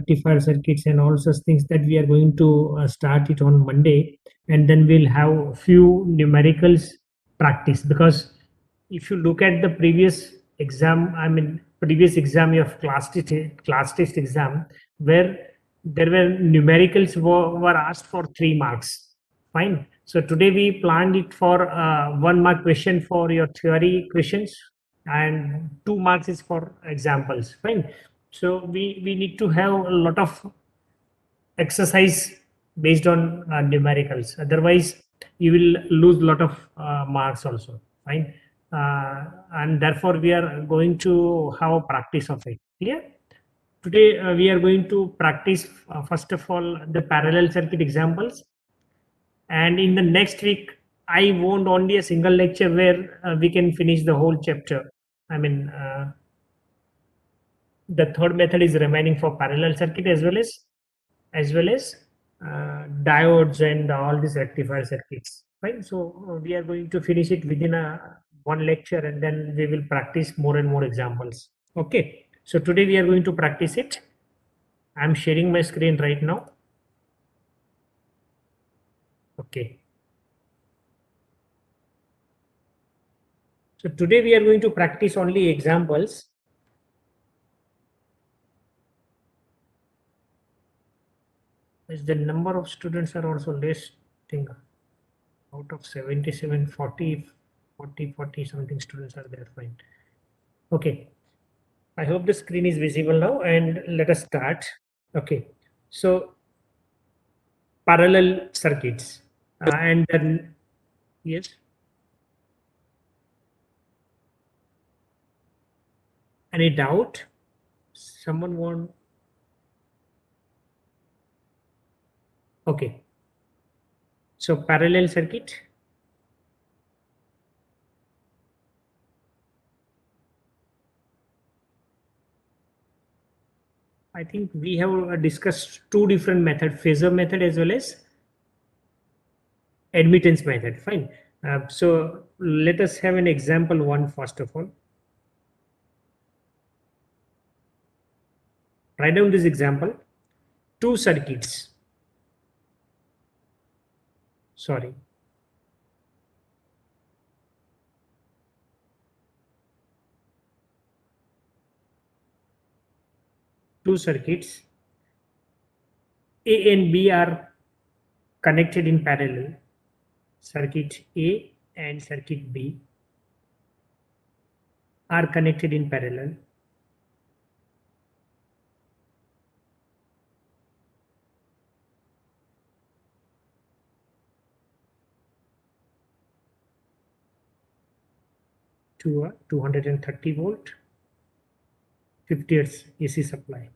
rectifier circuits and all such things, that we are going to start it on Monday, and then we'll have few numericals practice. Because if you look at the previous exam, I mean previous exam of class test exam, where there were numericals were asked for 3 marks. Fine. So today we planned it for 1 mark question for your theory questions, and 2 marks is for examples. Fine. So we need to have a lot of exercise based on numericals. Otherwise, you will lose a lot of marks also. Fine. And therefore, we are going to have a practice of it. Clear? Today, we are going to practice, first of all, the parallel circuit examples. And in the next week, I want only a single lecture where we can finish the whole chapter. I mean, the third method is remaining for parallel circuit, as well as diodes and all these rectifier circuits. Right. So we are going to finish it within a one lecture, and then we will practice more and more examples. Okay. So today we are going to practice it. I'm sharing my screen right now. Okay. So today we are going to practice only examples. As the number of students are also less, I think out of 77, 40 something students are there. Fine. Okay. I hope the screen is visible now, and let us start. Okay. So parallel circuits, and then yes, any doubt? Someone want? Okay. So parallel circuit. I think we have discussed two different methods: phasor method as well as admittance method. Fine. So let us have an example one first of all. Write down this example. Two circuits. Sorry. Two circuits. A and B are connected in parallel. Circuit A and circuit B are connected in parallel. To a 230 volt 50 hertz AC supply.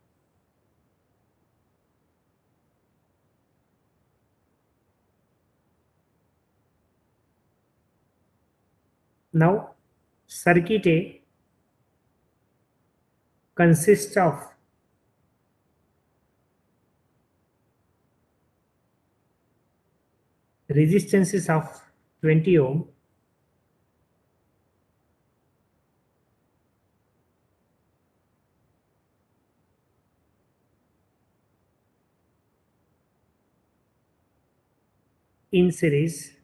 Now circuit A consists of resistances of 20 ohm in series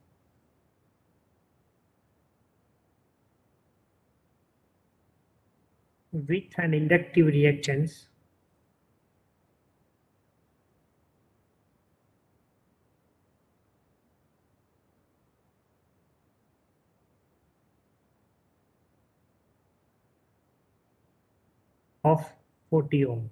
with an inductive reactance of 40 ohm.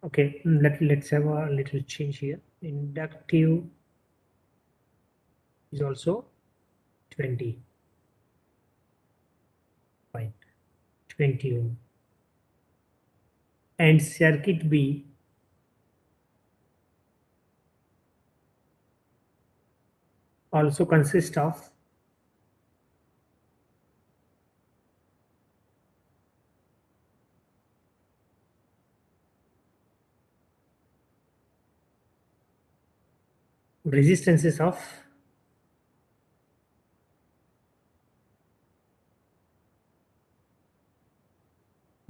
Okay, let's have a little change here. Inductive is also 20. Fine. 20 ohm. And circuit B also consists of resistances of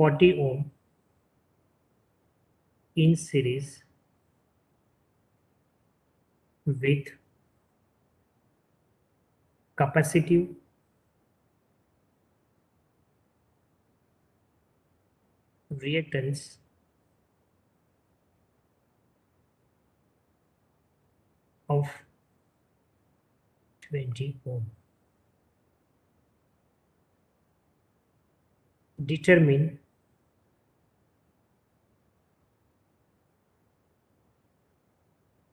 40 ohm in series with capacitive reactance of 20 ohm. Determine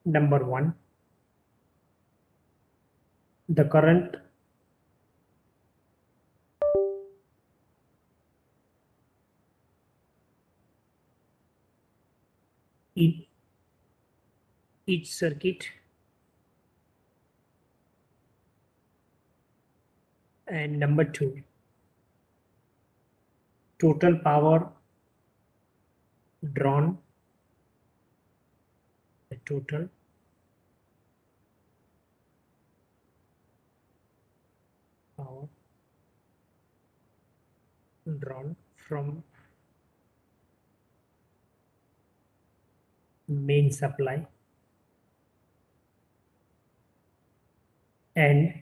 number 1, the current in each circuit, and number 2, total power drawn, the total power drawn from main supply, and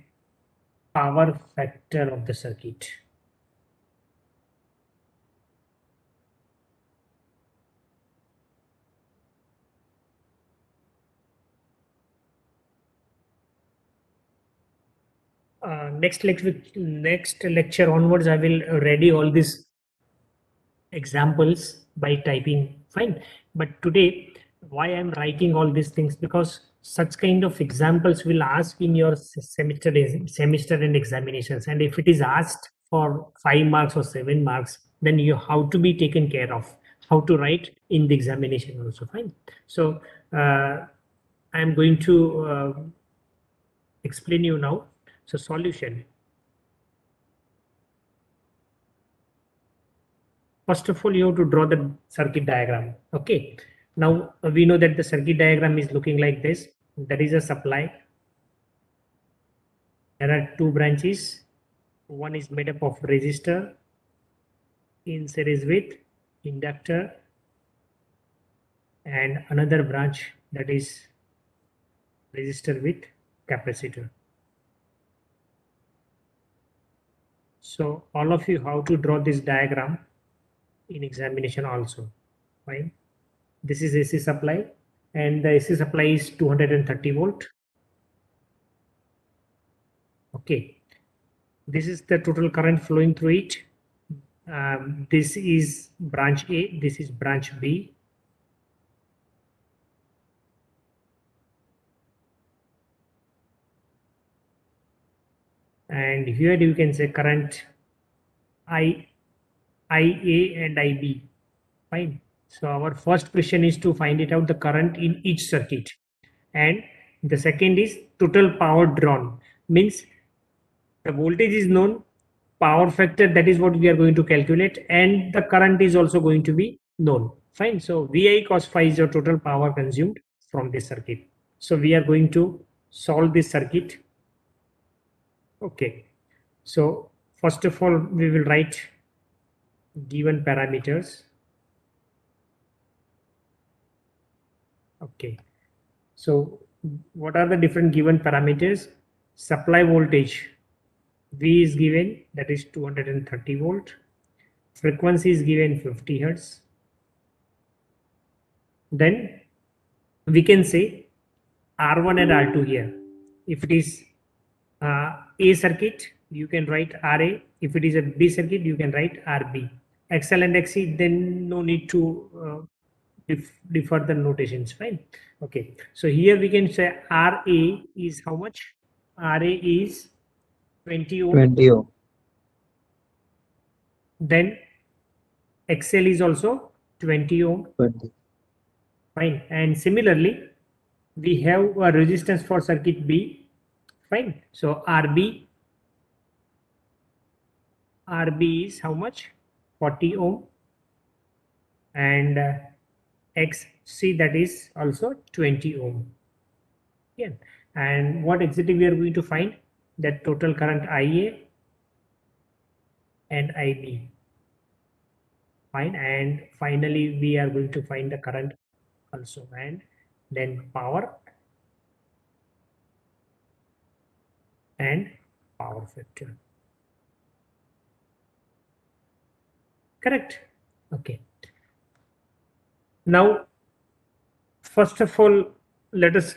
power factor of the circuit. Next lecture onwards, I will ready all these examples by typing. Fine. But today, why I'm writing all these things, because such kind of examples will ask in your semester and examinations, and if it is asked for 5 marks or 7 marks, then you how to be taken care of, how to write in the examination also. Fine. So I'm going to explain you now. So solution. First of all, you have to draw the circuit diagram. Okay. Now we know that the circuit diagram is looking like this. There is a supply. There are two branches. One is made up of resistor in series with inductor, and another branch that is resistor with capacitor. So all of you have to draw this diagram in examination also. Fine. This is AC supply, and the AC supply is 230 volt. Okay. This is the total current flowing through it. This is branch A, this is branch B. And here you can say current IA and IB. Fine. So our first question is to find it out the current in each circuit. And the second is total power drawn. Means the voltage is known, power factor, that is what we are going to calculate, and the current is also going to be known. Fine. So VI cos phi is your total power consumed from this circuit. So we are going to solve this circuit. Okay. So first of all, we will write given parameters. Okay. So what are the different given parameters? Supply voltage V is given, that is 230 volt. Frequency is given 50 hertz. Then we can say R1 and R2 here. If it is A circuit, you can write RA. If it is a B circuit, you can write RB. XL and XC, then no need to defer the notations. Fine. Okay. So here we can say RA is how much? RA is 20 ohm. 20 ohm. Then XL is also 20 ohm. 20. Fine. And similarly, we have a resistance for circuit B. Fine. So RB is how much? 40 ohm. And XC, that is also 20 ohm. Yeah. And what exactly we are going to find? That total current IA and IB. Fine. And finally, we are going to find the current also, and then power and power factor. Correct? Okay. Now, first of all, let us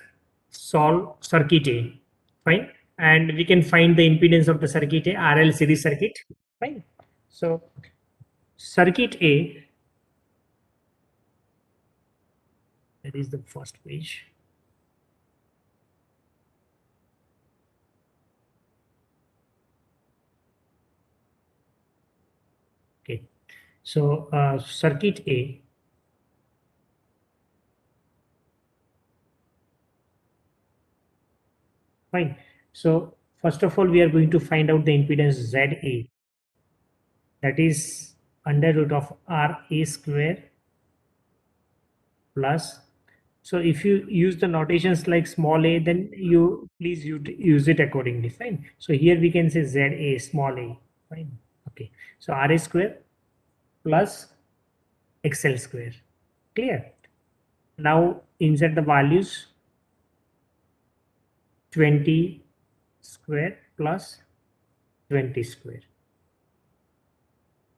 solve circuit A. Fine. And we can find the impedance of the circuit A, RL series circuit. Fine. So, circuit A, that is the first page. Okay. So, circuit A, fine. So, first of all, we are going to find out the impedance ZA, that is under root of RA square plus. So if you use the notations like small a, then you please use it accordingly. Fine. So here we can say ZA small a. Fine. Okay. So RA square plus XL square. Clear? Now insert the values 20 square plus 20 square.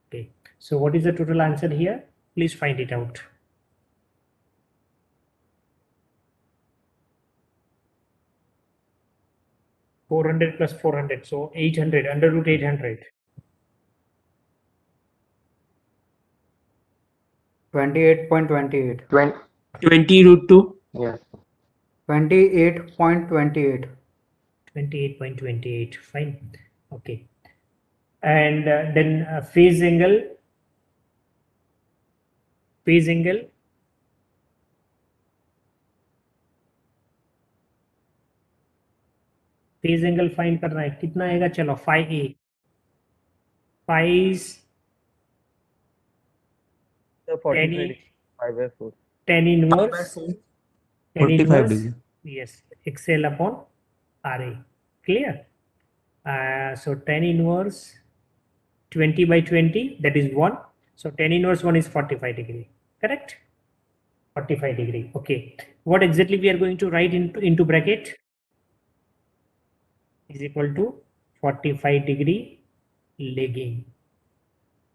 Okay. So what is the total answer here? Please find it out. 400 plus 400, so 800, under root 800. 28.28. 20 root 2. Yes. 28.28. 28.28. Fine. Okay. And then phase angle. Phase angle. Phase angle find करना है, कितना आएगा? चलो five A, five 10 inverse 10 45 inverse degree. yes XL upon RA. Clear? So 10 inverse 20 by 20, that is 1. So 10 inverse 1 is 45 degree. Correct? 45 degree. Okay. What exactly we are going to write into bracket? Is equal to 45 degree lagging.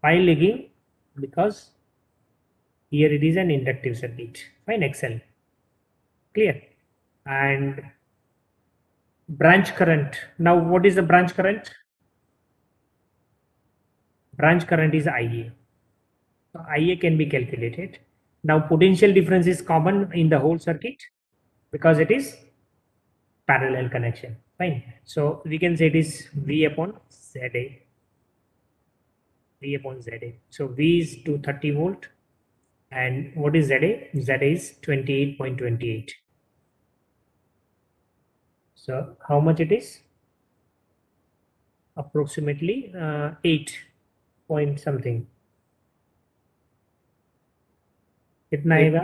Why lagging? Because here it is an inductive circuit. Fine, XL. Clear? And branch current. Now, what is the branch current? Branch current is IA. So IA can be calculated. Now, potential difference is common in the whole circuit because it is parallel connection. Fine. So we can say it is V upon ZA. V upon ZA. So V is 230 volt. And what is ZA? ZA is 28.28. So how much it is? Approximately 8 point something. कितना आएगा?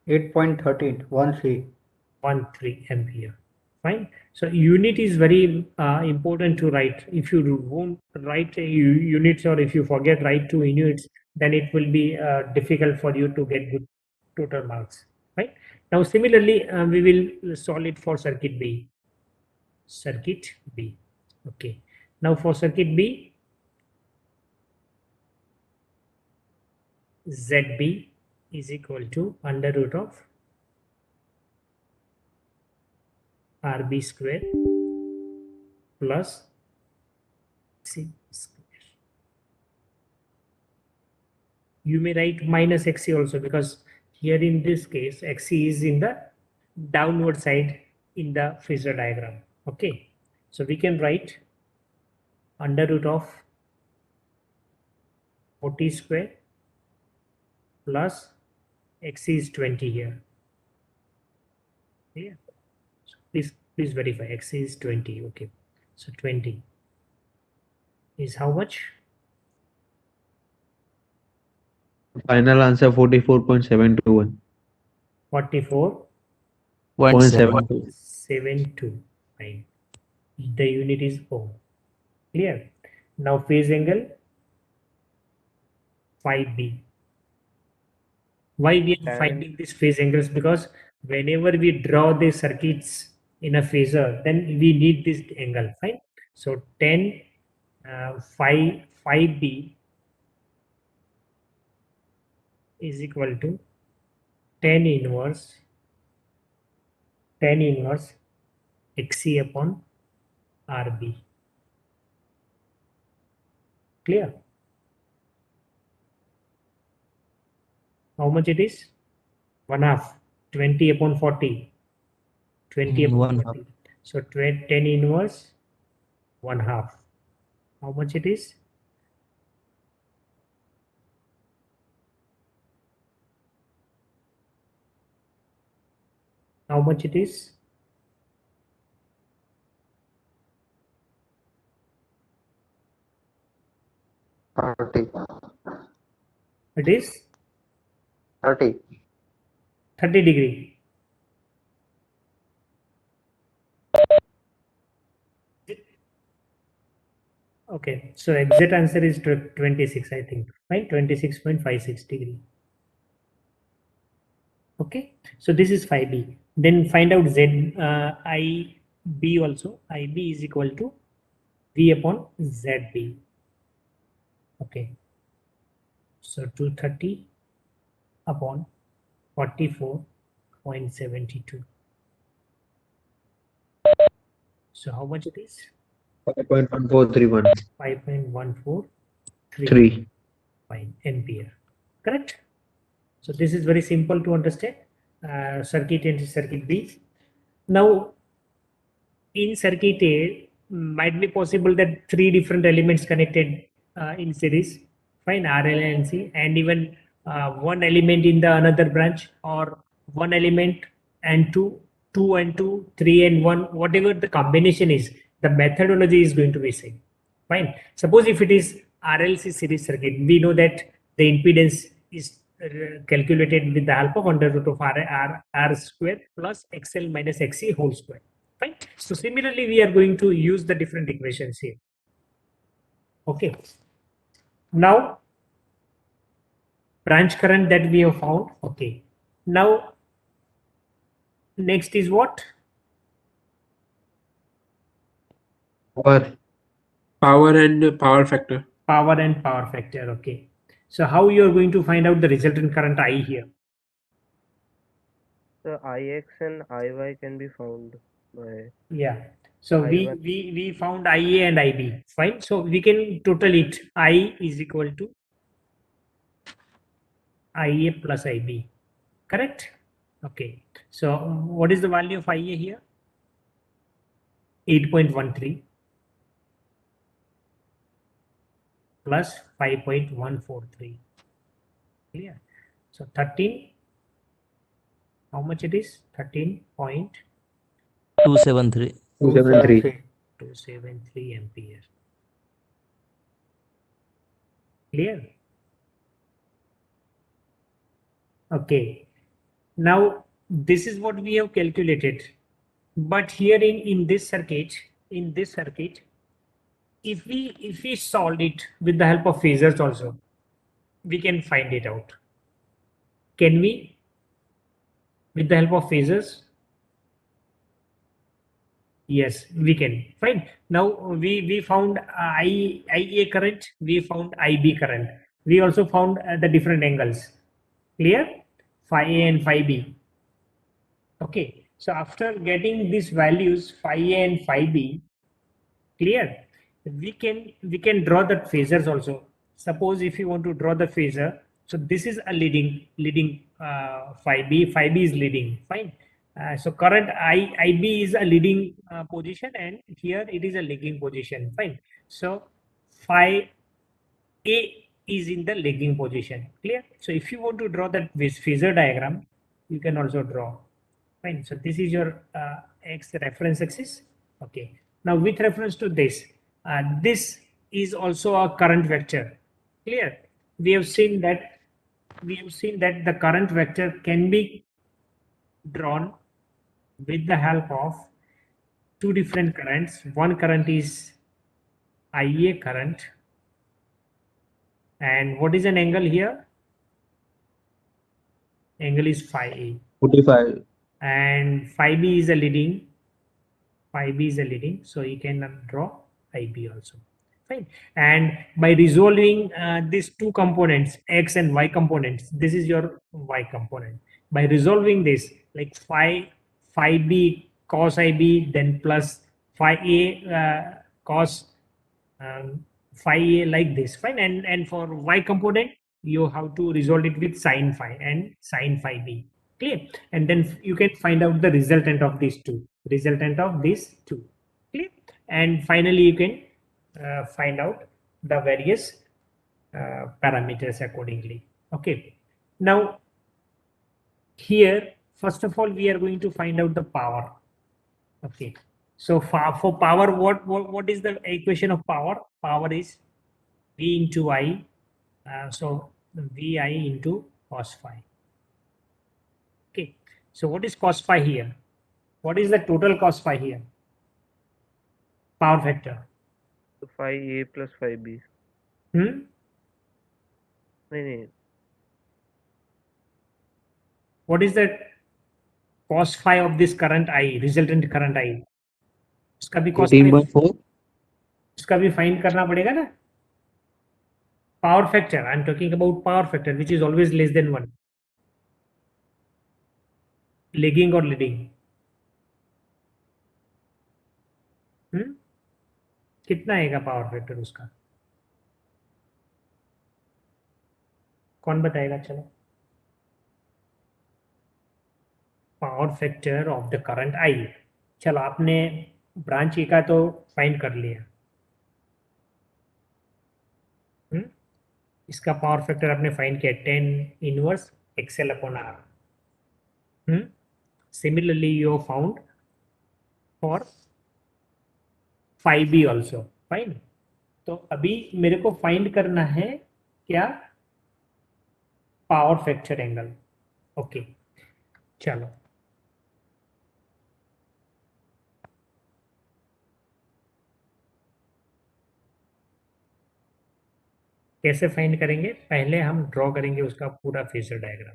8.13 13 ampere. Fine. So unit is very important to write. If you won't write units, or if you forget write two units, then it will be difficult for you to get good total marks. Right. Now similarly, we will solve it for circuit B. Circuit B. Okay. Now for circuit B, ZB is equal to under root of RB square plus C square. You may write minus XC also, because here in this case XC is in the downward side in the phasor diagram. Okay, so we can write under root of 40 square plus XC is 20 here. Yeah, so please verify XC is 20. Okay, so 20 is how much? Final answer 44.721. 44.72. 0.72. Fine. The unit is ohm. Clear? Now phase angle phi B. Why we are Tan. finding these phase angles? Because whenever we draw the circuits in a phasor, then we need this angle, fine. So tan phi B is equal to tan inverse XC upon RB. Clear? How much it is? 1/2. 20 upon 40. 20 upon 1/2. 40. So tan inverse 1/2. How much it is? How much it is? $30. It is 30. 30 degree. Okay, so exact answer is 26, I think, right? 26.56 degree. Okay, so this is phi B. Then find out Z IB also. IB is equal to V upon ZB. Okay, so 230 upon 44.72. So how much it is? 5.1431. 5.143 ampere. Correct? So this is very simple to understand. Circuit A and circuit B. Now, in circuit A, might be possible that 3 different elements connected in series, fine, RL and C, and even one element in the another branch, or one element and two and two, 3 and 1, whatever the combination is, the methodology is going to be same. Fine. Suppose if it is RLC series circuit, we know that the impedance is calculated with the help of under root of R square plus XL minus XC whole square. Fine. So similarly, we are going to use the different equations here. Okay. Now, branch current that we have found. Okay. Now, next is what? Power. and power factor. Power and power factor. Okay. So how you are going to find out the resultant current I here? So IX and IY can be found by Yeah. So I1. we found IA and IB. Fine. So we can total it. I is equal to IA plus IB. Correct? Okay. So what is the value of IA here? 8.13 plus 5.143. Clear? So 13. How much it is? 273. 273 ampere. Clear? Okay. Now this is what we have calculated. But here in this circuit, if we solve it with the help of phasors also, we can find it out. Can we? With the help of phasors? Yes, we can. Fine. Now we found IA current, we found IB current. We also found the different angles. Clear? Phi A and phi B. Okay. So after getting these values, phi A and phi B, clear? We can draw the phasors also. Suppose if you want to draw the phasor, so this is a leading phi B is leading. Fine. So current IB is a leading position, and here it is a lagging position. Fine. So phi A is in the lagging position. Clear? So if you want to draw that phasor diagram, you can also draw. Fine. So this is your X reference axis. Okay. Now with reference to this is also a current vector. Clear? We have seen that the current vector can be drawn with the help of two different currents. One current is IA current, And what is an angle here? Angle is phi A. 45. And phi B is a leading. Phi B is a leading. So you can draw IB also. Fine. And by resolving these two components, X and Y components, this is your Y component. By resolving this, like phi B cos IB, then plus phi A cos phi A like this. Fine. And for Y component, you have to resolve it with sin phi and sin phi B. Clear? And then you can find out the resultant of these two. Resultant of these two. Clear? And finally, you can find out the various parameters accordingly. Okay. Now, here, first of all, we are going to find out the power. Okay. So for power, what is the equation of power? Power is V into I. So VI into cos phi. Okay. So what is cos phi here? What is the total cos phi here? Power factor. So phi A plus phi B. Hmm? नहीं, What is the cos phi of this current I, resultant current I? उसका भी cos phi 18/4. उसका भी find करना पड़ेगा ना. Power factor. I'm talking about power factor, which is always less than 1. Lagging or leading. कितना आएगा पावर फैक्टर उसका? कौन बताएगा? चलो. Power factor of the current I. चलो, आपने ब्रांच ए का तो फाइंड कर लिया. इसका पावर फैक्टर आपने फाइंड किया 10 inverse XL upon R. Similarly you found for phi b also. Fine. तो अभी मेरे को फाइंड करना है क्या? Power factor angle. ओके. चलो, कैसे फाइंड करेंगे? पहले हम ड्रॉ करेंगे उसका पूरा फेजर डायग्राम.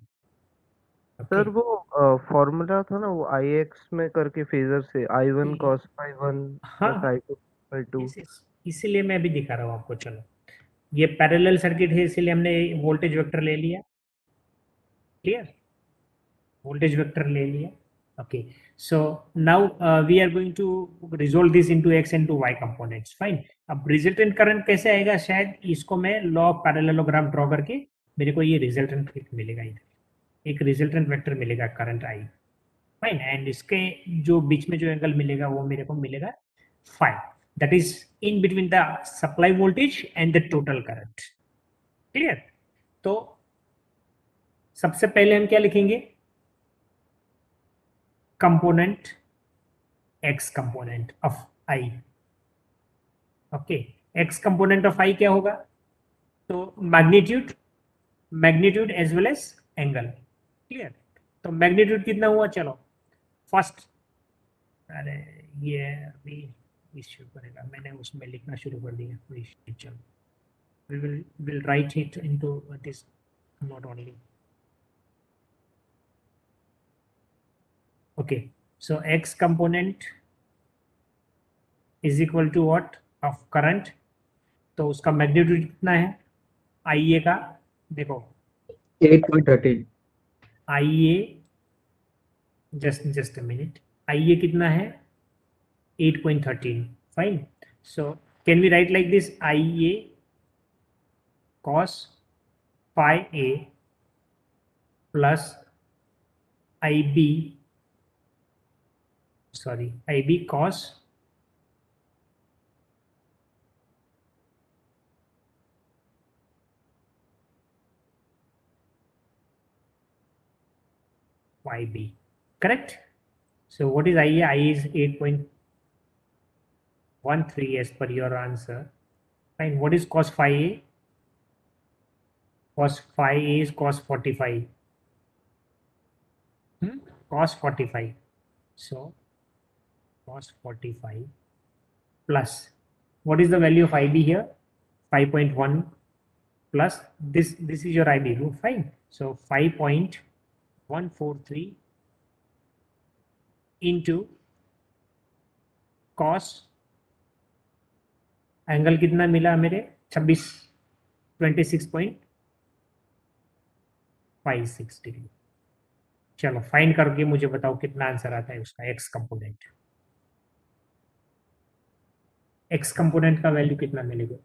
सर वो फॉर्मूला था ना वो IX में करके फेजर से I1 cos phi 1 हाँ, plus I2 phi 2. इसीलिए मैं अभी दिखा रहा हूँ आपको. चलो, ये पैरेलल सर्किट है, इसीलिए हमने वोल्टेज वेक्टर ले लिया. क्लियर? वोल्टेज वेक्टर ले लिया. Okay. So now we are going to resolve this into x and to y components. Fine. अब रिजल्टेंट करंट कैसे आएगा? शायद इसको मैं लॉ ऑफ पैरेललोग्राम ड्रॉ करके मेरे को ये रिजल्टेंट मिलेगा. इधर एक रिजल्टेंट वेक्टर मिलेगा करंट आई. फाइन. एंड इसके जो बीच में जो एंगल मिलेगा वो मेरे को मिलेगा phi. That is in between the supply voltage and the total current. Clear? तो सबसे पहले हम क्या लिखेंगे? Component x component of i. Okay. x component of i क्या होगा? तो magnitude as well as angle. Clear? तो मैग्नीट्यूड कितना हुआ? चलो फर्स्ट, अरे ये अभी इश्यू करेगा, मैंने उसमें लिखना शुरू कर दिया. चलो, we will write it into this not only. Okay, so x component is equal to what? Of current. तो उसका मैग्नीट्यूड कितना है IA का? देखो 8.13. IA, just a minute. IA कितना है? 8.13. Fine. So can we write like this? IA cos phi A plus IB cos YB. Correct? So what is IA? IA is 8.13 as per your answer. Fine. What is cos phi A? Cos phi A is cos 45. Cos 45. So cos 45 plus, what is the value of IB here? 5.1. plus this is your IB group. Fine. So 5.143 into cos angle कितना मिला मेरे 26 degree. चलो find करके मुझे बताओ कितना answer आता है उसका एक्स कंपोनेंट का वैल्यू कितना मिलेगा।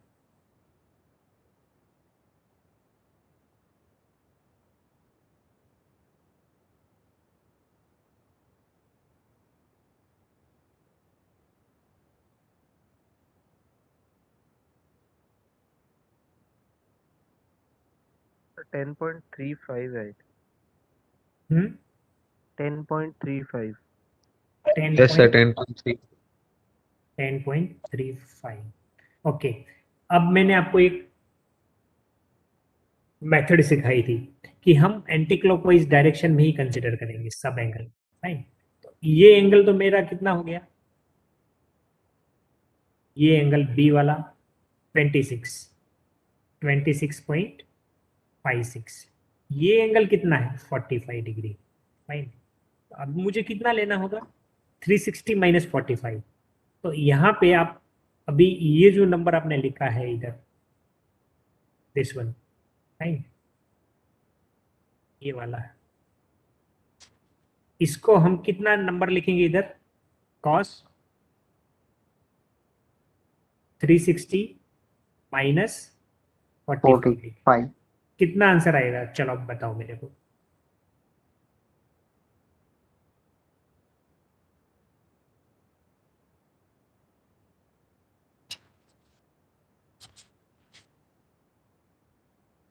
तो 10.35 है। 10.35 Yes, sir. 10.3. 10.35 ओके। अब मैंने आपको एक मेथड सिखाई थी कि हम एंटी क्लॉकवाइज डायरेक्शन में ही कंसिडर करेंगे सब एंगल। फाइन। तो ये एंगल तो मेरा कितना हो गया, ये एंगल बी वाला 26.56, ये एंगल कितना है 45 डिग्री। फाइन। अब मुझे कितना लेना होगा 360 माइनस 45। तो यहाँ पे आप अभी ये जो नंबर आपने लिखा है इधर, दिस वन, फाइन, ये वाला है, इसको हम कितना नंबर लिखेंगे इधर, cos 360 माइनस 45। 45. कितना आंसर आएगा, चलो अब बताओ मेरे को।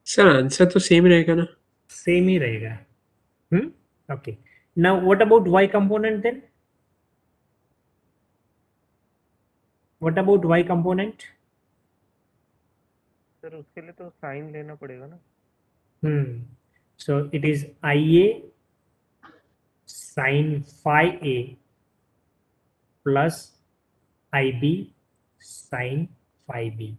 सर आंसर तो सेम रहेगा ना। सेम ही रहेगा। Okay, now what about y component then, what about y component. Sir उसके लिए तो साइन लेना पड़ेगा ना। So it is IA sin phi A plus IB sin phi B.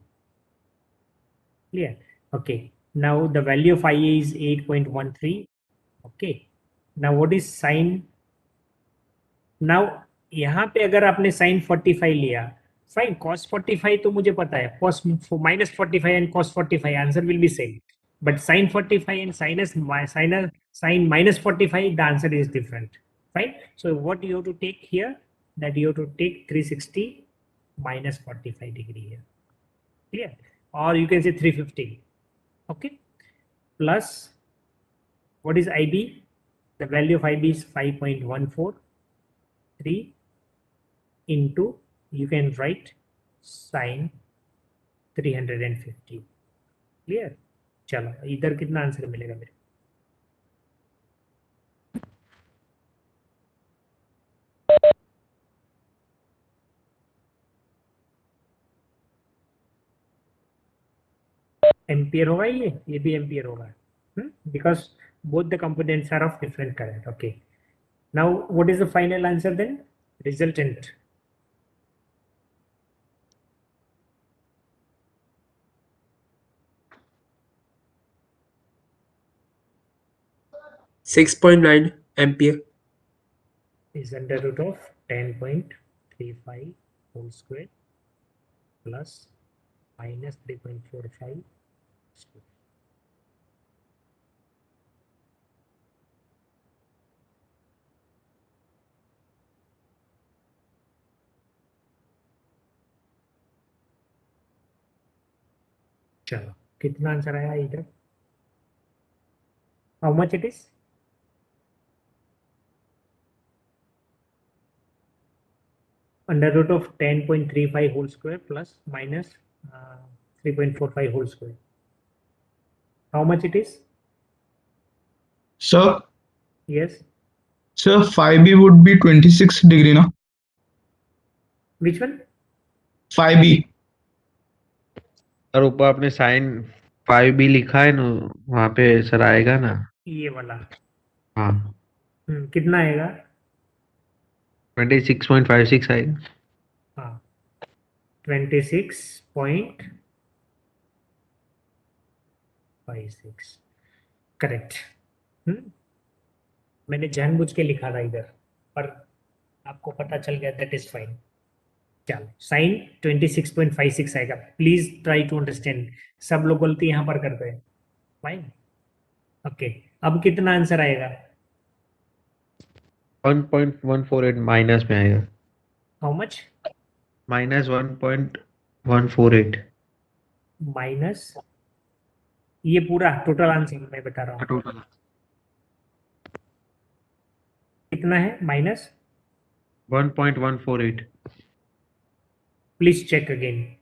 Clear? Okay. Now the value of IA is 8.13. Okay. Now what is sin? Now यहाँ पे अगर आपने sin 45 लिया, फाइन, cos 45 तो मुझे पता है, cos minus 45 and cos 45 answer will be same, but sin 45 and sin minus 45 the answer is different. Fine. So what you have to take here, that you have to take 360 minus 45 degree here. Clear? Or you can say 350. Okay. Plus what is IB? The value of IB is 5.143 into, you can write sin 350. Clear? चलो इधर कितना answer मिलेगा मेरे, ampere होगा, ये भी ampere होगा, because both the components are of different current. Okay, now what is the final answer then, resultant 6.9 ampere is under root of 10.35 whole square plus minus 3.45 square. चलो कितना आंसर आया इधर, how much it is, under root of 10.35 whole square plus minus 3.45 whole square. How much it is? Sir, Yes. sir, 5B would be 26 degree, na? Which one? 5B. Sir ऊपर आपने sign 5B लिखा है ना, वहाँ पे sir आएगा ना। ये वाला। हाँ, कितना आएगा? 26.56 आएगा। हाँ, 26 point 56 करेक्ट। मैंने जानबूझ के लिखा था इधर, पर आपको पता चल गया, दैट इज फाइन। चलो, साइन 26.56 आएगा। प्लीज ट्राई टू अंडरस्टैंड, सब लोग गलती यहाँ पर करते हैं। Fine, okay. अब कितना आंसर आएगा? 1.148 माइनस में आएगा। How much? -1.148। माइनस, ये पूरा टोटल आंसर मैं बता रहा हूँ टोटल कितना है। माइनस 1.148। Please check again.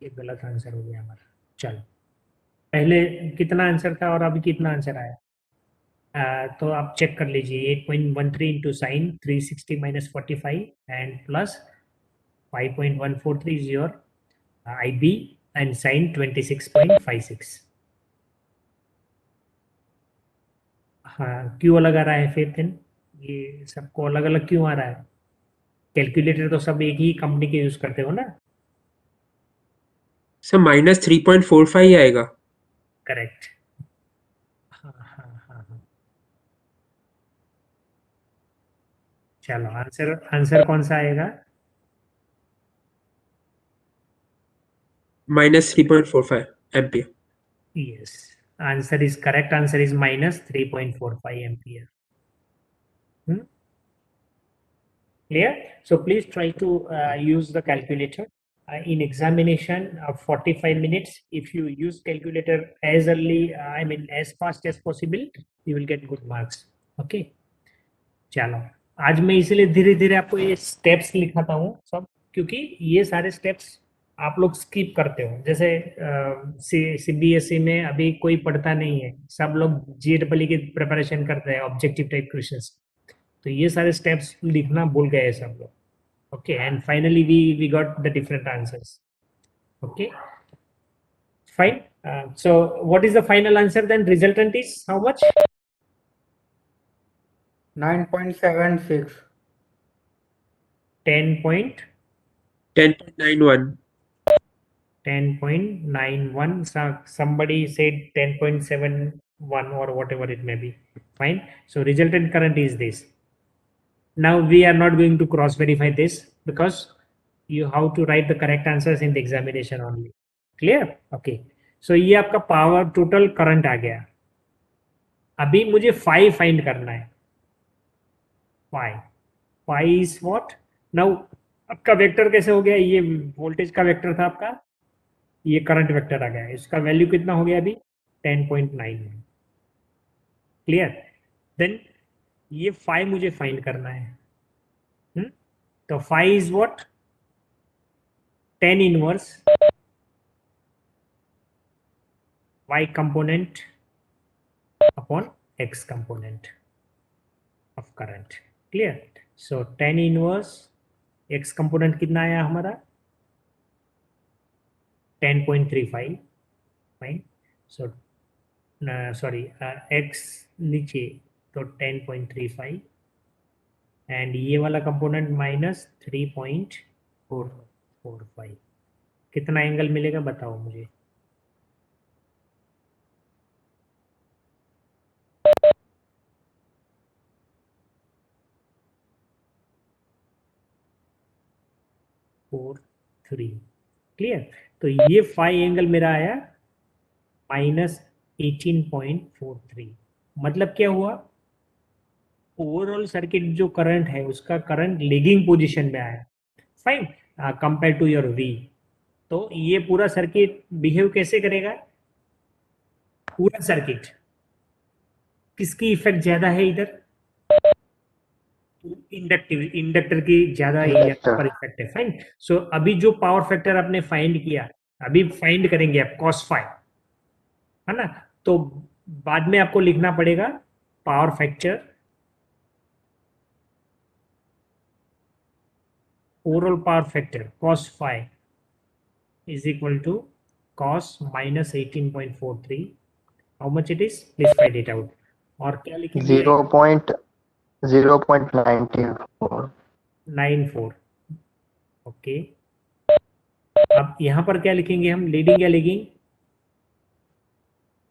ये गलत आंसर हो गया हमारा। चलो, पहले कितना आंसर था और अभी कितना आंसर आया? तो आप चेक कर लीजिए। 8.13 into sine 360 minus 45 and plus 5.143 is your IB and sine 26.56। हाँ, क्यों अलग आ रहा है फिर दिन? ये सबको अलग अलग क्यों आ रहा है? कैलकुलेटर तो सब एक ही कंपनी के यूज करते हो ना? सर -3.45 ही आएगा। करेक्ट। हाँ हाँ हाँ हाँ। चलो, आंसर आंसर कौन सा आएगा? -3.45 ampere. Yes, answer is correct. Answer is minus 3.45 ampere. Clear? So please try to use the calculator. In examination of 45 minutes, if you use calculator as early, I mean as fast as possible, you will get good marks. Okay? चलो, आज मैं इसीलिए धीरे धीरे आपको ये steps लिखाता हूँ सब, क्योंकि ये सारे स्टेप्स आप लोग स्किप करते हो। जैसे CBSE में अभी कोई पढ़ता नहीं है, सब लोग GEE की प्रिपरेशन करते हैं, ऑब्जेक्टिव टाइप क्वेश्चंस। तो ये सारे स्टेप्स लिखना भूल गए हैं सब लोग। Okay, and finally we got the different answers. Okay, fine. So what is the final answer then? Resultant is how much? 9.76. 10.91. 10.91. Somebody said 10.71 or whatever it may be. Fine. So resultant current is this. Now we are not going to cross verify this because you have to write the correct answers in the examination only. Clear? Okay. So ये आपका power total current आ गया। अभी मुझे phi find करना है। Phi is what? Now आपका vector कैसे हो गया? ये वोल्टेज का वेक्टर था आपका, ये करंट वेक्टर आ गया। इसका वैल्यू कितना हो गया अभी? 10.9। क्लियर? देन ये फाई मुझे फाइंड करना है। तो phi is what? 10 inverse y component upon x component of current. Clear? So 10 inverse x component कितना आया हमारा? 10.35. Fine. So sorry, x नीचे तो 10.35 एंड ये वाला कंपोनेंट माइनस 3.45। कितना एंगल मिलेगा बताओ मुझे? क्लियर? तो ये फाई एंगल मेरा आया -18.43। मतलब क्या हुआ? ओवरऑल सर्किट जो करंट है उसका करंट लेगिंग पोजीशन में आया। Fine, compare to your V। तो ये पूरा सर्किट बिहेव कैसे करेगा? पूरा सर्किट किसकी इफेक्ट ज्यादा है इधर? इंडक्टर की ज्यादा पर इफेक्ट है। फाइन। सो अभी जो पावर फैक्टर आपने फाइंड किया, अभी फाइंड करेंगे आप cos फाई, है ना? तो बाद में आपको लिखना पड़ेगा power factor, overall power factor cos phi is equal to cos minus 18.43. How much it is? Please find it out. और क्या लिखेंगे? 0.94. ओके, अब यहाँ पर क्या लिखेंगे हम? लीडिंग या lagging?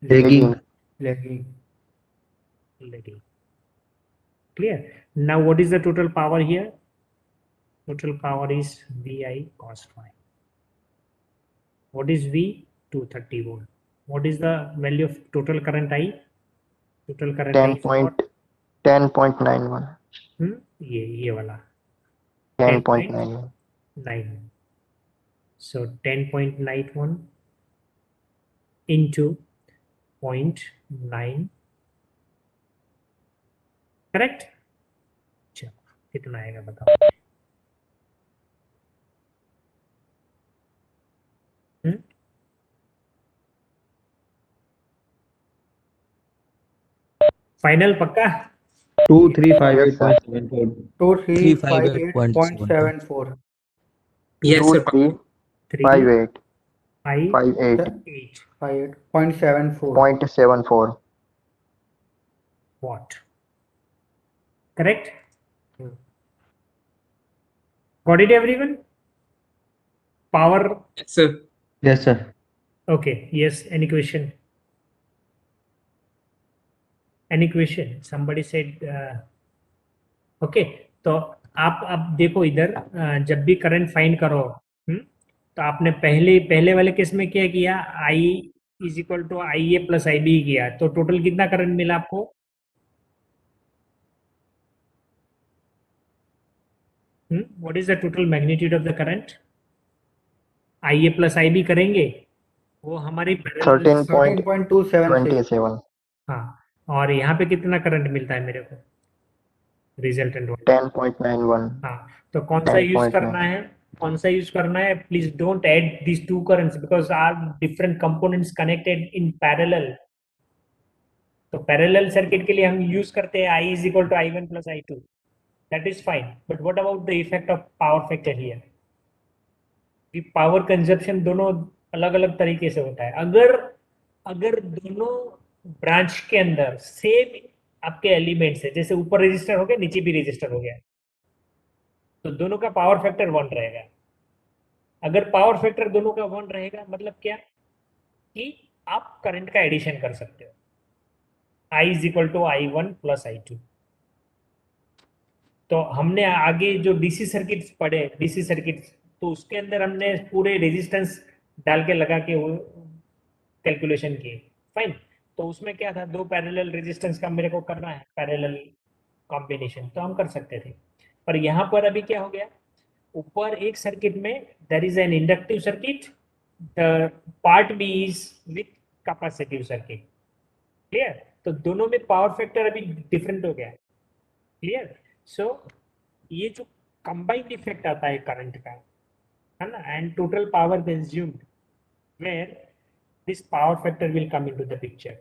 Lagging. Lagging. lagging. Clear? Now what is the total power here? Total power is VI cos phi. What is V? 230 volt. What is the value of total current I? Total current I is what? 10.91. ये वाला 10.91. 10.91. So 10.91 into 0.9. Correct? चलो कितना आएगा बताओ. Final पक्का? 2358.74. 2358.74. Yes, sir. 2358. 58 58.74. 0.74. watt. Correct? Got it, everyone? Power. Yes, sir. Yes, sir. Okay. Yes. Any question? Any question? Somebody said. Okay. तो आप देखो इधर जब भी करंट फाइंड करो तो आपने पहले वाले केस में क्या किया? I is equal to IA plus IB किया, तो टोटल कितना करंट मिला आपको? What is the total magnitude of the current? IA plus IB करेंगे वो हमारी 13.276. 13.27. हाँ, और यहाँ पे कितना करंट मिलता है मेरे को? रिजल्टेंट 10.91. हाँ, तो कौन सा यूज 10.9. करना है? कौन सा यूज करना है? Please don't add these two currents because are different components connected in parallel. तो पैरेलल सर्किट के लिए हम यूज करते हैं I is equal to I1 plus I2. That is fine. But what about the effect of power factor here? कि power consumption दोनों अलग अलग तरीके से होता है. अगर दोनों ब्रांच के अंदर सेम आपके एलिमेंट्स है, जैसे ऊपर रजिस्टर हो गया नीचे भी रजिस्टर हो गया, तो दोनों का पावर फैक्टर 1 रहेगा. अगर पावर फैक्टर दोनों का 1 रहेगा मतलब क्या कि आप करंट का एडिशन कर सकते हो. I is equal to I1 plus I2. तो हमने आगे जो डीसी सर्किट्स पढ़े, डीसी सर्किट्स, तो उसके अंदर हमने पूरे रेजिस्टेंस डाल के लगा के वो कैलकुलेशन किए. फाइन. तो उसमें क्या था? 2 पैरेलल रेजिस्टेंस का मेरे को करना है, पैरेलल कॉम्बिनेशन, तो हम कर सकते थे. पर यहाँ पर अभी क्या हो गया? ऊपर एक सर्किट में there is an inductive circuit, the part B is with capacitive circuit. Clear? तो दोनों में पावर फैक्टर अभी डिफरेंट हो गया. क्लियर? सो ये जो कंबाइंड इफेक्ट आता है करंट का, है ना, and total power consumed, where this power factor will come into the picture.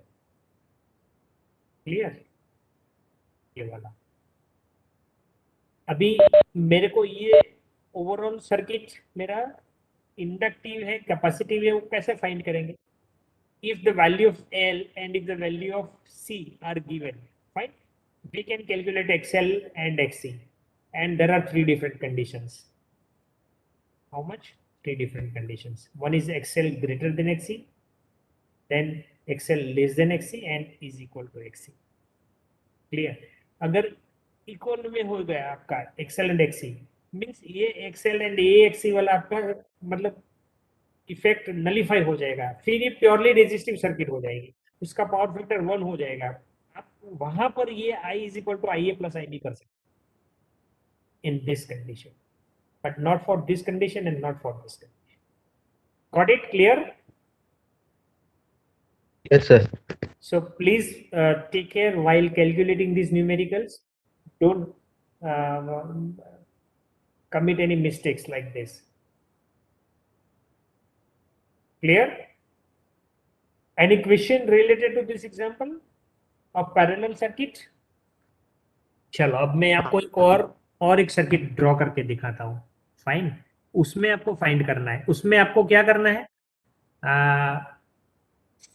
Clear? ये वाला. अभी मेरे को ये ओवरऑल सर्किट मेरा इंडक्टिव है, कैपेसिटिव है, वो कैसे फाइंड करेंगे? If the value of L and if the value of C are given, fine, we can calculate XL and XC, and there are 3 different conditions. How much? 3 different conditions. One is XL greater than XC, then XL less than XC, and is equal to XC. Clear? अगर equal में हो गया आपका XL and XC, means ये XL and AXC वाला आपका मतलब effect nullify हो जाएगा, फिर ये प्योरली रेजिस्टिव सर्किट हो जाएगी, उसका पावर फैक्टर 1 हो जाएगा. आप वहां पर ये I is equal to IA plus IB कर सकते in this condition, but not for this condition and not for this condition. Got it? Clear? Yes, sir. So please take care while calculating these numericals. Don't commit any mistakes like this. Clear? Any question related to this example of parallel circuit? चलो अब मैं आपको एक circuit draw करके दिखाता हूँ. Fine. उसमें आपको फाइंड करना है. उसमें आपको क्या करना है?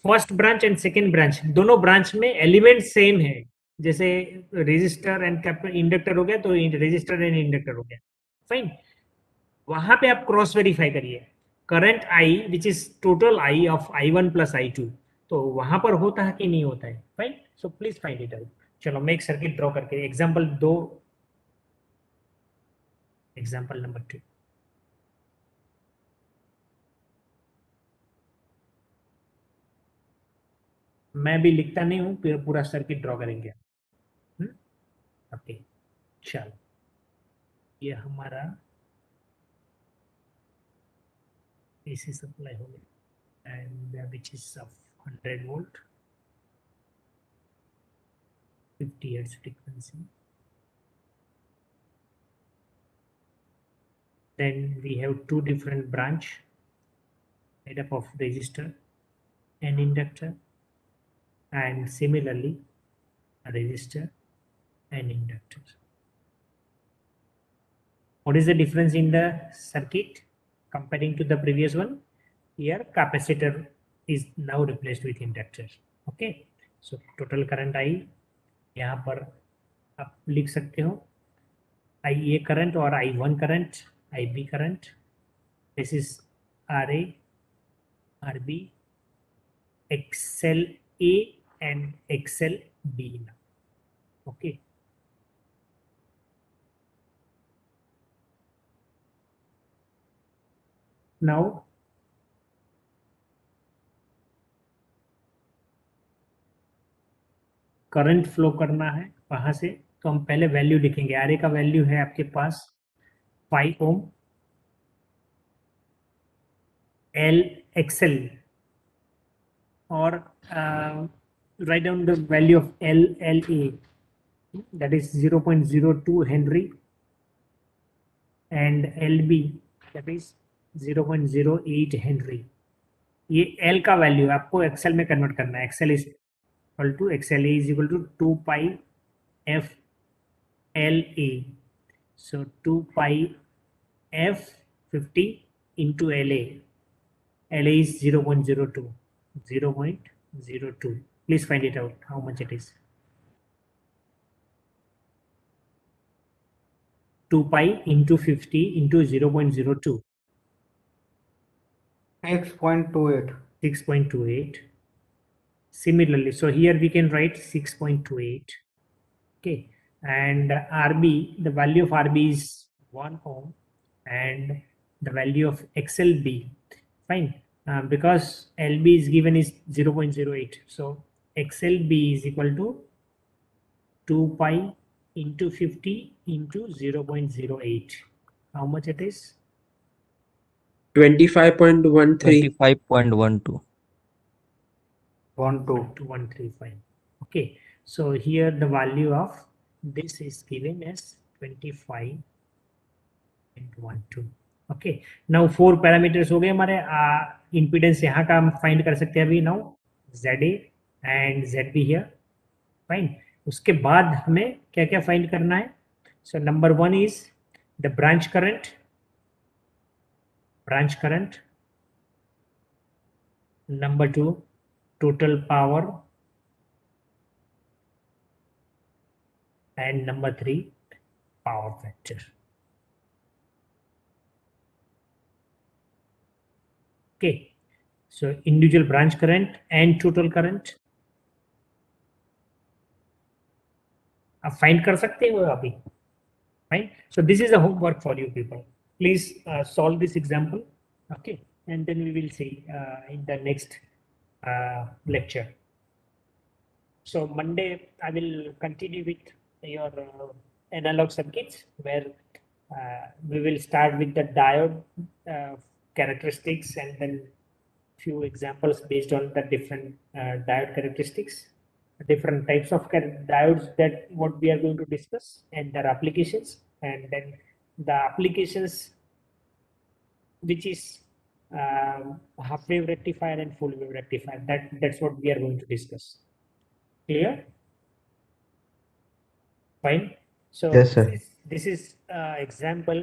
First branch and second branch, दोनों ब्रांच में एलिमेंट सेम है. जैसे रेजिस्टर एंड इंडक्टर हो गया तो रेजिस्टर एंड इंडक्टर हो गया. फाइन. वहां पे आप क्रॉस वेरीफाई करिए. Current I, which is total I of I1 plus I2, तो वहां पर होता है कि नहीं होता है, fine. So please find it out. चलो मैं एक सर्किट ड्रॉ करके एग्जांपल दो, एग्जांपल नंबर 2. मैं भी लिखता नहीं हूँ, फिर पूरा सर्किट ड्रॉ करेंगे. ओके, चलो ये हमारा एसी सप्लाई हो गया and which is of 100 volt 50 hertz frequency. Then we have two different branch made up of resistor and inductor, and similarly a resistor and inductor. What is the difference in the circuit comparing to the previous one? Here capacitor is now replaced with inductor. Okay, so total current I यहाँ पर आप लिख सकते हो IA current और I1 current, IB current. This is RA, RB, XLA and XLB. Okay. Now current flow करना है वहां से, तो हम पहले वैल्यू लिखेंगे. आरए का वैल्यू है आपके पास 5 ओम, एल एक्सएल और write down the value of LLA, that is 0.02 Henry, and LB, that is 0.08 Henry. ये L का वैल्यू आपको एक्सेल में कन्वर्ट करना है. XL is equal to XLA is equal to 2 pi F LA. So 2 pi F 50 into LA. LA is 0.02. 0.02. Please find it out how much it is. 2 pi into 50 into 0.02. 6.28. 6.28. Similarly, so here we can write 6.28. Okay, and RB, the value of RB is 1 ohm, and the value of XLB, fine, because LB is given is 0.08, so XLB is equal to 2 pi into 50 into 0.08. How much it is? 25.13. 25.12. 1.2. Okay, so here the value of this is given as 25.12. Okay, now 4 parameters हो गए हमारे. impedance यहाँ का हम find कर सकते हैं अभी now, ZA and ZB here, fine. उसके बाद हमें क्या क्या find करना है? So number 1 is the branch current. Number 2, total power, and number 3, power factor. Okay, so individual branch current and total current आप फाइंड कर सकते हो अभी, fine. So this is a homework for you people. Please solve this example. Okay, and then we will see in the next lecture. So Monday I will continue with your analog circuits, where we will start with the diode characteristics, and then few examples based on the different diode characteristics, different types of diodes that what we are going to discuss, and their applications, and then the applications which is half wave rectifier and full wave rectifier. That's what we are going to discuss. Clear? Fine. So Yes, sir. this is example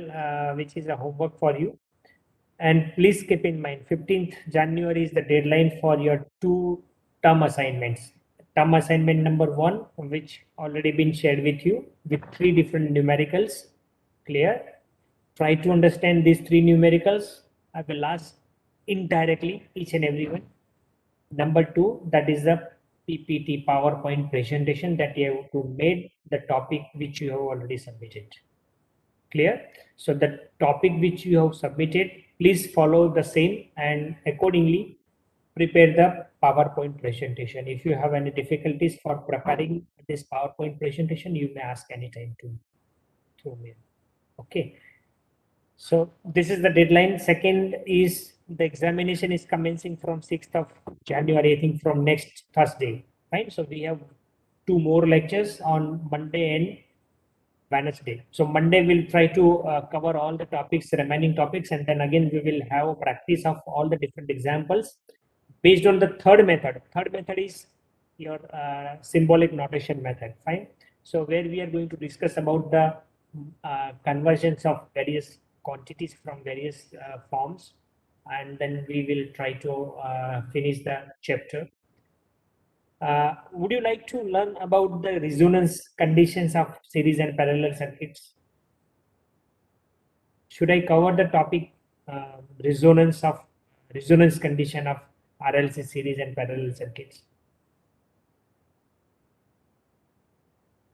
which is a homework for you. And please keep in mind, 15th January is the deadline for your 2 term assignments. Term assignment number 1, which already been shared with you, with 3 different numericals. Clear? Try to understand these 3 numericals. I will ask indirectly each and every one. Number 2, that is the PPT PowerPoint presentation that you have to made the topic which you have already submitted. Clear? So the topic which you have submitted, please follow the same and accordingly prepare the PowerPoint presentation. If you have any difficulties for preparing this PowerPoint presentation, you may ask anytime to me. Okay. So this is the deadline. Second is the examination is commencing from 6th of January, I think from next Thursday, right? So we have 2 more lectures on Monday and Wednesday. So Monday we'll try to cover all the topics, remaining topics, and then again we will have a practice of all the different examples based on the third method. Third method is your symbolic notation method, fine? So where we are going to discuss about the conversions of various quantities from various forms, and then we will try to finish the chapter. Would you like to learn about the resonance conditions of series and parallel circuits? Should I cover the topic resonance condition of RLC series and parallel circuits?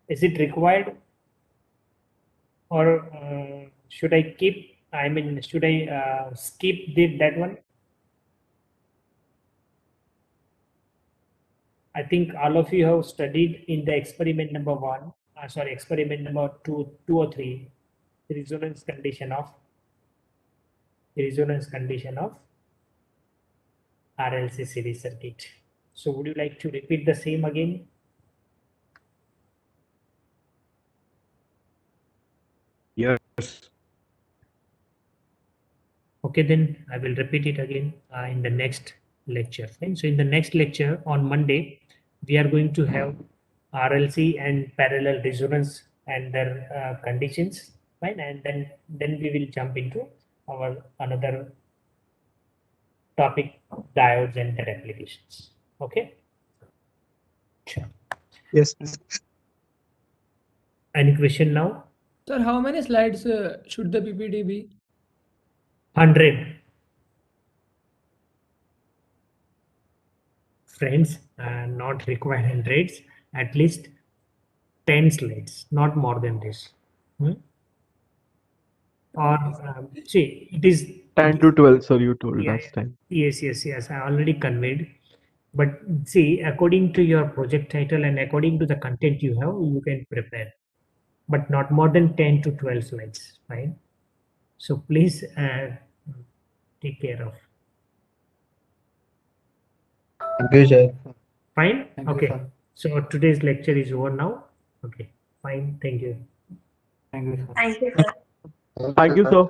Is it required, or should I should I skip that one? I think all of you have studied in the experiment number 1, experiment number 2 or 3, the resonance condition of RLC series circuit. So would you like to repeat the same again? Yes. Okay, then I will repeat it again in the next lecture. Fine. So in the next lecture on Monday, we are going to have RLC and parallel resonance and their conditions, right? And then we will jump into our another topic, diodes and their applications. Okay. Sure. Yes. Any question now? Sir, how many slides should the PPT be? 100. Friends, not required hundreds, at least 10 slides, not more than this. Or see, it is 10 to 12, sir, you told Yeah, last time. Yes, I already conveyed. But see, according to your project title and according to the content you have, you can prepare. But not more than 10 to 12 slides, fine? So please take care of. Thank you, sir. Fine? Thank you, Okay. sir. So today's lecture is over now. Okay, fine. Thank you. Thank you, sir. Thank you, sir. Thank you, sir.